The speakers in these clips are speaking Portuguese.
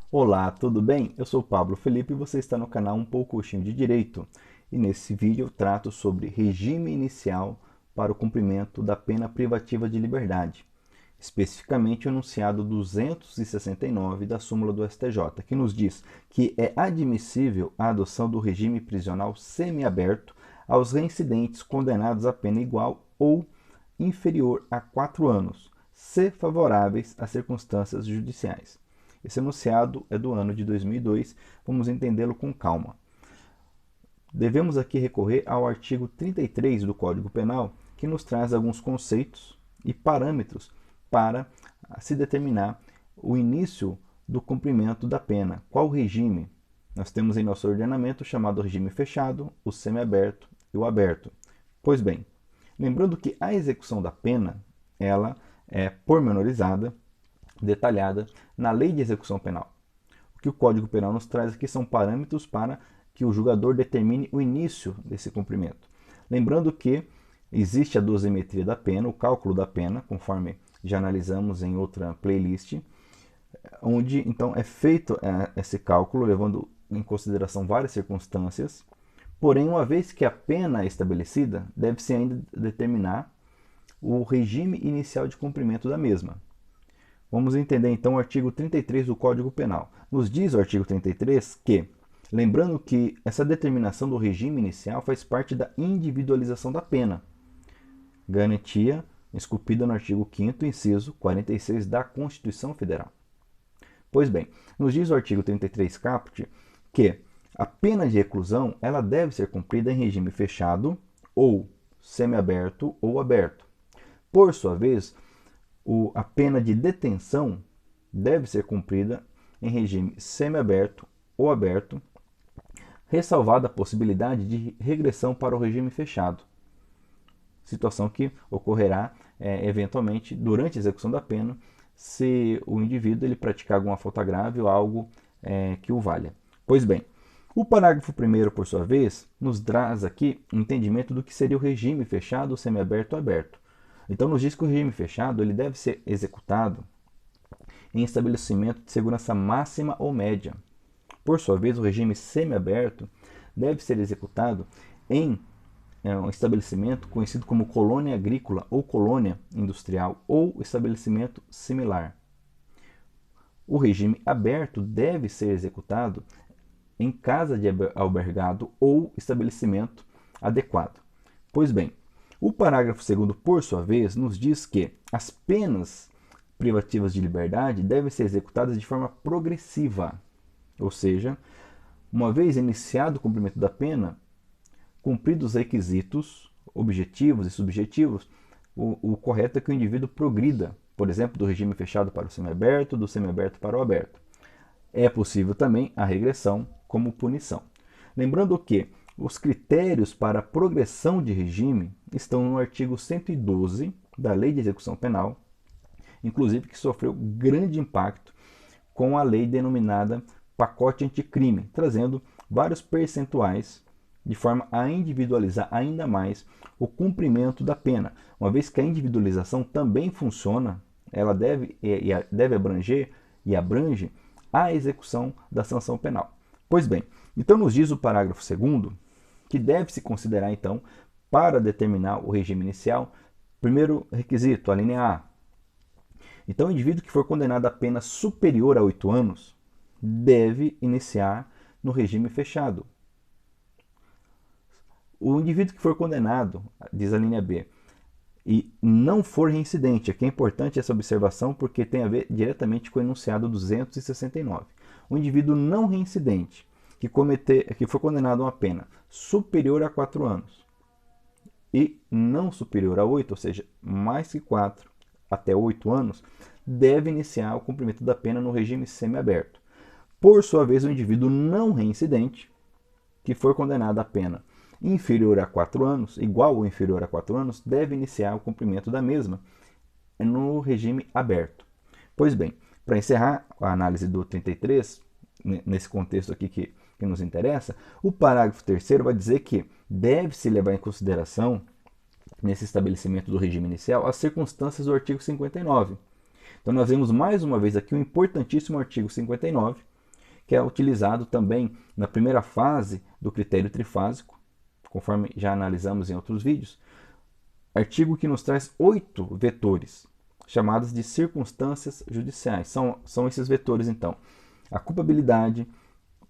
Olá, tudo bem? Eu sou o Pablo Felipe e você está no canal Um Pouquinho de Direito. E nesse vídeo eu trato sobre regime inicial para o cumprimento da pena privativa de liberdade, especificamente o enunciado 269 da súmula do STJ, que nos diz que é admissível a adoção do regime prisional semiaberto aos reincidentes condenados a pena igual ou inferior a 4 anos, se favoráveis às circunstâncias judiciais. Esse enunciado é do ano de 2002, vamos entendê-lo com calma. Devemos aqui recorrer ao artigo 33 do Código Penal, que nos traz alguns conceitos e parâmetros para se determinar o início do cumprimento da pena. Qual o regime? Nós temos em nosso ordenamento o chamado regime fechado, o semiaberto e o aberto. Pois bem, lembrando que a execução da pena, ela é pormenorizada, detalhada na Lei de Execução Penal. O que o Código Penal nos traz aqui são parâmetros para que o julgador determine o início desse cumprimento. Lembrando que existe a dosimetria da pena, o cálculo da pena, conforme já analisamos em outra playlist, onde então é feito esse cálculo levando em consideração várias circunstâncias. Porém, uma vez que a pena é estabelecida, deve-se ainda determinar o regime inicial de cumprimento da mesma. Vamos entender então o artigo 33 do Código Penal. Nos diz o artigo 33 que, lembrando que essa determinação do regime inicial faz parte da individualização da pena, garantia esculpida no artigo 5º, inciso 46 da Constituição Federal. Pois bem, nos diz o artigo 33 caput que a pena de reclusão ela deve ser cumprida em regime fechado ou semiaberto ou aberto. Por sua vez, a pena de detenção deve ser cumprida em regime semiaberto ou aberto, ressalvada a possibilidade de regressão para o regime fechado, situação que ocorrerá eventualmente durante a execução da pena, se o indivíduo ele praticar alguma falta grave ou algo que o valha. Pois bem, o parágrafo 1º, por sua vez, nos traz aqui um entendimento do que seria o regime fechado, semiaberto ou aberto. Então, nos diz que o regime fechado ele deve ser executado em estabelecimento de segurança máxima ou média. Por sua vez, o regime semiaberto deve ser executado em um estabelecimento conhecido como colônia agrícola ou colônia industrial ou estabelecimento similar. O regime aberto deve ser executado em casa de albergado ou estabelecimento adequado. Pois bem, o parágrafo 2º, por sua vez, nos diz que as penas privativas de liberdade devem ser executadas de forma progressiva, ou seja, uma vez iniciado o cumprimento da pena, cumpridos os requisitos objetivos e subjetivos, o correto é que o indivíduo progrida, por exemplo, do regime fechado para o semiaberto, do semiaberto para o aberto. É possível também a regressão como punição. Lembrando que os critérios para a progressão de regime estão no artigo 112 da Lei de Execução Penal, inclusive que sofreu grande impacto com a lei denominada pacote anticrime, trazendo vários percentuais de forma a individualizar ainda mais o cumprimento da pena, uma vez que a individualização também funciona, ela deve abranger e abrange a execução da sanção penal. Pois bem, então nos diz o parágrafo 2º que deve-se considerar então para determinar o regime inicial, primeiro requisito, a linha A. Então o indivíduo que for condenado a pena superior a 8 anos deve iniciar no regime fechado. O indivíduo que for condenado, diz a linha B, e não for reincidente, aqui é importante essa observação porque tem a ver diretamente com o enunciado 269. O indivíduo não reincidente que for condenado a uma pena superior a 4 anos e não superior a 8, ou seja, mais que 4 até 8 anos, deve iniciar o cumprimento da pena no regime semiaberto. Por sua vez, o indivíduo não reincidente que for condenado a pena inferior a 4 anos, igual ou inferior a 4 anos, deve iniciar o cumprimento da mesma no regime aberto. Pois bem, para encerrar a análise do 33, nesse contexto aqui que nos interessa, o parágrafo 3º vai dizer que deve-se levar em consideração, nesse estabelecimento do regime inicial, as circunstâncias do artigo 59. Então nós vemos mais uma vez aqui um importantíssimo artigo 59, que é utilizado também na primeira fase do critério trifásico, conforme já analisamos em outros vídeos. Artigo que nos traz 8 vetores, chamados de circunstâncias judiciais. São esses vetores, então, a culpabilidade,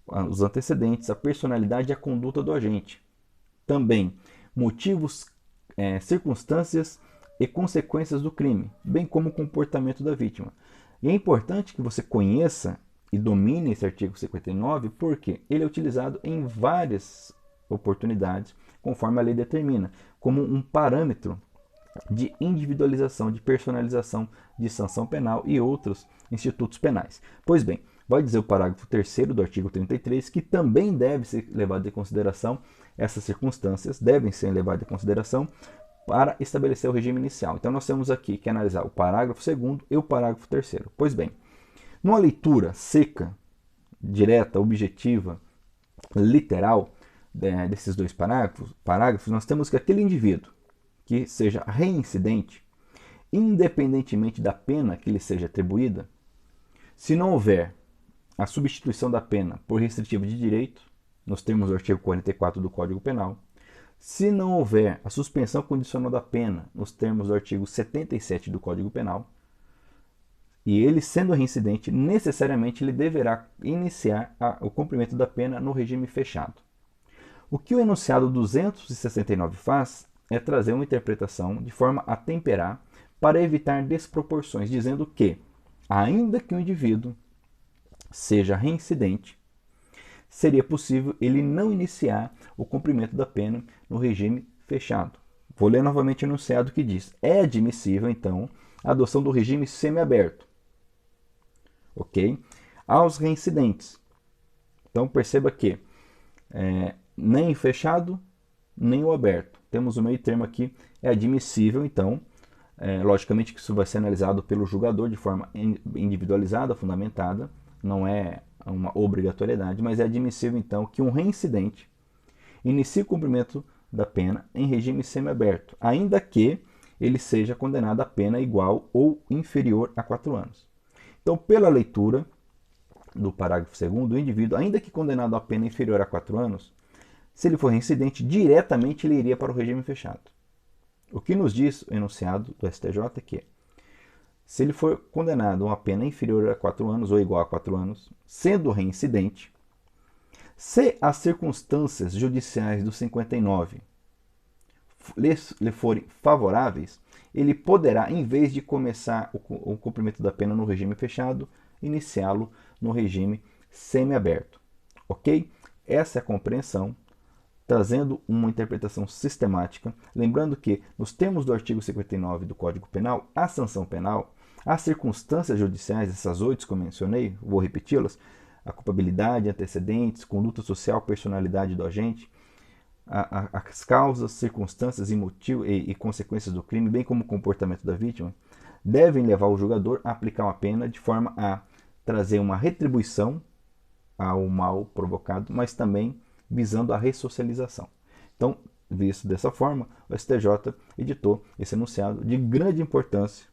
os antecedentes, a personalidade e a conduta do agente. Também motivos, circunstâncias e consequências do crime, bem como o comportamento da vítima. E é importante que você conheça e domine esse artigo 59, porque ele é utilizado em várias oportunidades, conforme a lei determina, como um parâmetro de individualização, de personalização de sanção penal e outros institutos penais. Pois bem, vai dizer o parágrafo 3º do artigo 33 que também deve ser levado em consideração, essas circunstâncias devem ser levadas em consideração para estabelecer o regime inicial. Então nós temos aqui que analisar o parágrafo 2º e o parágrafo 3º. Pois bem, numa leitura seca, direta, objetiva, literal desses dois parágrafos, nós temos que aquele indivíduo que seja reincidente, independentemente da pena que lhe seja atribuída, se não houver a substituição da pena por restritiva de direito, nos termos do artigo 44 do Código Penal, se não houver a suspensão condicional da pena, nos termos do artigo 77 do Código Penal, e ele sendo reincidente, necessariamente ele deverá iniciar o cumprimento da pena no regime fechado. O que o enunciado 269 faz é trazer uma interpretação de forma a temperar para evitar desproporções, dizendo que, ainda que o indivíduo seja reincidente, seria possível ele não iniciar o cumprimento da pena no regime fechado. Vou ler novamente o enunciado que diz: é admissível, então, a adoção do regime semiaberto, ok? Aos reincidentes. Então perceba que nem o fechado, nem o aberto. Temos o meio termo aqui, é admissível, então, logicamente que isso vai ser analisado pelo julgador de forma individualizada, fundamentada, não é uma obrigatoriedade, mas é admissível, então, que um reincidente inicie o cumprimento da pena em regime semiaberto, ainda que ele seja condenado a pena igual ou inferior a 4 anos. Então, pela leitura do parágrafo 2º, o indivíduo, ainda que condenado a pena inferior a 4 anos, se ele for reincidente, diretamente ele iria para o regime fechado. O que nos diz o enunciado do STJ é que, se ele for condenado a uma pena inferior a 4 anos ou igual a 4 anos, sendo reincidente, se as circunstâncias judiciais do 59 lhe forem favoráveis, ele poderá, em vez de começar o cumprimento da pena no regime fechado, iniciá-lo no regime semiaberto. Ok? Essa é a compreensão, trazendo uma interpretação sistemática. Lembrando que, nos termos do artigo 59 do Código Penal, a sanção penal, as circunstâncias judiciais, essas 8 que eu mencionei, vou repeti-las: a culpabilidade, antecedentes, conduta social, personalidade do agente, as causas, circunstâncias e consequências do crime, bem como o comportamento da vítima, devem levar o julgador a aplicar uma pena de forma a trazer uma retribuição ao mal provocado, mas também visando a ressocialização. Então, visto dessa forma, o STJ editou esse enunciado de grande importância,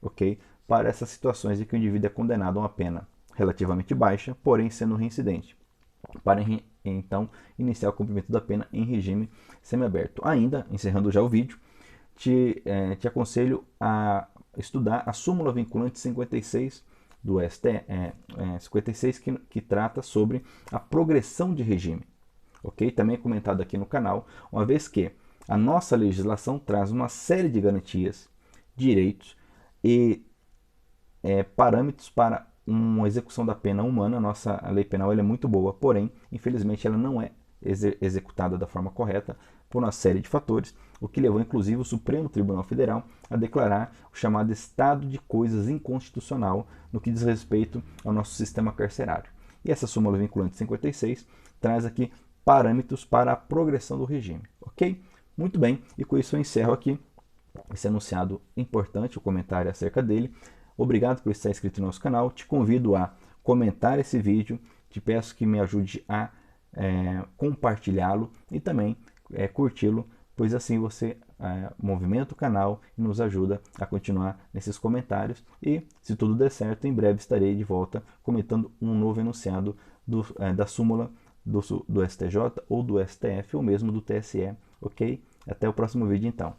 ok, para essas situações em que o indivíduo é condenado a uma pena relativamente baixa, porém sendo reincidente, para então iniciar o cumprimento da pena em regime semiaberto. Ainda, encerrando já o vídeo, te aconselho a estudar a súmula vinculante 56 do STF, 56 que trata sobre a progressão de regime. Ok? Também é comentado aqui no canal, uma vez que a nossa legislação traz uma série de garantias, direitos e parâmetros para uma execução da pena humana. A nossa lei penal é muito boa, porém, infelizmente, ela não é executada da forma correta por uma série de fatores, o que levou inclusive o Supremo Tribunal Federal a declarar o chamado estado de coisas inconstitucional no que diz respeito ao nosso sistema carcerário. E essa súmula vinculante 56 traz aqui parâmetros para a progressão do regime, ok? Muito bem, e com isso eu encerro aqui esse enunciado importante, o comentário acerca dele. Obrigado por estar inscrito no nosso canal, te convido a comentar esse vídeo, te peço que me ajude a compartilhá-lo e também curti-lo, pois assim você movimenta o canal e nos ajuda a continuar nesses comentários. E se tudo der certo, em breve estarei de volta comentando um novo enunciado da súmula do STJ ou do STF ou mesmo do TSE, ok? Até o próximo vídeo então.